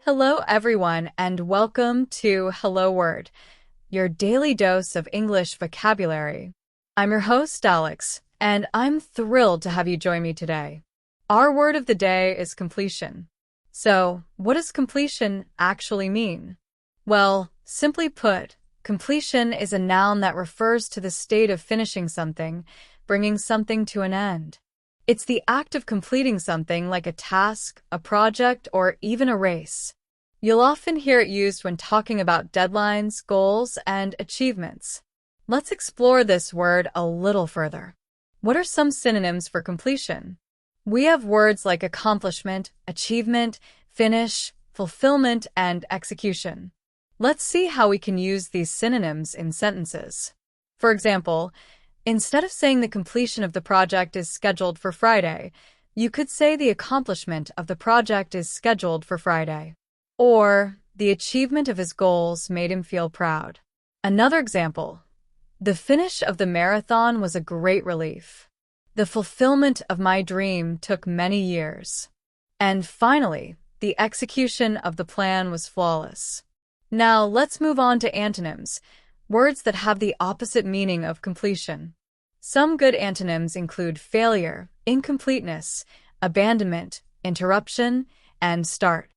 Hello, everyone, and welcome to Hello Word, your daily dose of English vocabulary. I'm your host, Alex, and I'm thrilled to have you join me today. Our word of the day is completion. So, what does completion actually mean? Well, simply put, completion is a noun that refers to the state of finishing something, bringing something to an end. It's the act of completing something like a task, a project, or even a race. You'll often hear it used when talking about deadlines, goals, and achievements. Let's explore this word a little further. What are some synonyms for completion? We have words like accomplishment, achievement, finish, fulfillment, and execution. Let's see how we can use these synonyms in sentences. For example, instead of saying the completion of the project is scheduled for Friday, you could say the accomplishment of the project is scheduled for Friday. Or, the achievement of his goals made him feel proud. Another example, the finish of the marathon was a great relief. The fulfillment of my dream took many years. And finally, the execution of the plan was flawless. Now, let's move on to antonyms, words that have the opposite meaning of completion. Some good antonyms include failure, incompleteness, abandonment, interruption, and start.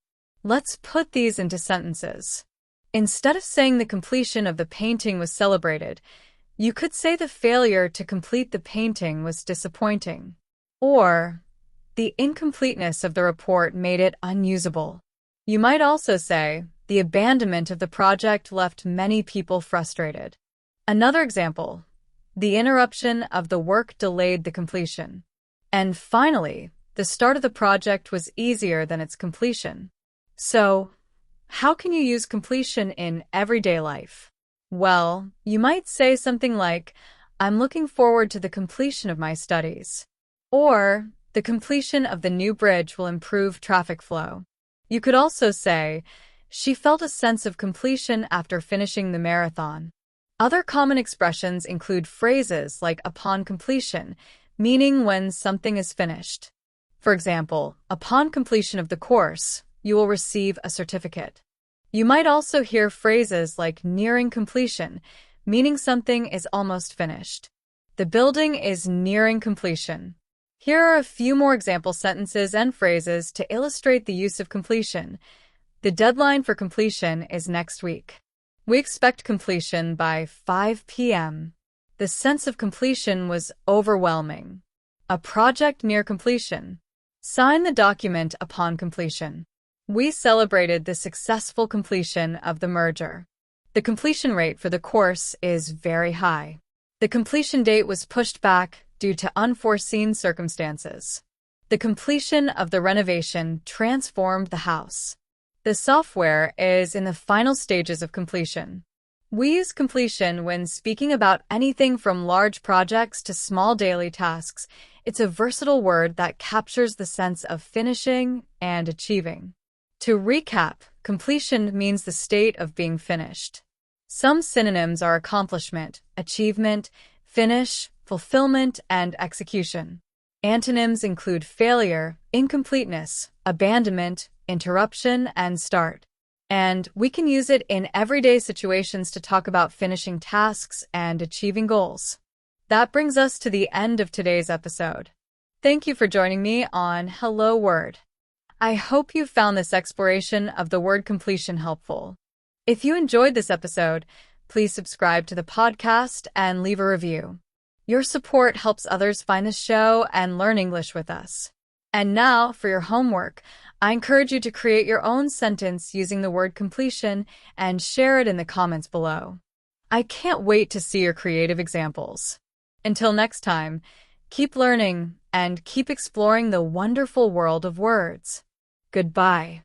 Let's put these into sentences. Instead of saying the completion of the painting was celebrated, you could say the failure to complete the painting was disappointing. Or, the incompleteness of the report made it unusable. You might also say, the abandonment of the project left many people frustrated. Another example, the interruption of the work delayed the completion. And finally, the start of the project was easier than its completion. So, how can you use completion in everyday life? Well, you might say something like, I'm looking forward to the completion of my studies. Or, the completion of the new bridge will improve traffic flow. You could also say, she felt a sense of completion after finishing the marathon. Other common expressions include phrases like upon completion, meaning when something is finished. For example, upon completion of the course, you will receive a certificate. You might also hear phrases like nearing completion, meaning something is almost finished. The building is nearing completion. Here are a few more example sentences and phrases to illustrate the use of completion. The deadline for completion is next week. We expect completion by 5 p.m. The sense of completion was overwhelming. A project near completion. Sign the document upon completion. We celebrated the successful completion of the merger. The completion rate for the course is very high. The completion date was pushed back due to unforeseen circumstances. The completion of the renovation transformed the house. The software is in the final stages of completion. We use completion when speaking about anything from large projects to small daily tasks. It's a versatile word that captures the sense of finishing and achieving. To recap, completion means the state of being finished. Some synonyms are accomplishment, achievement, finish, fulfillment, and execution. Antonyms include failure, incompleteness, abandonment, interruption, and start. And we can use it in everyday situations to talk about finishing tasks and achieving goals. That brings us to the end of today's episode. Thank you for joining me on Hello Word. I hope you found this exploration of the word completion helpful. If you enjoyed this episode, please subscribe to the podcast and leave a review. Your support helps others find the show and learn English with us. And now, for your homework, I encourage you to create your own sentence using the word completion and share it in the comments below. I can't wait to see your creative examples. Until next time, keep learning and keep exploring the wonderful world of words. Goodbye.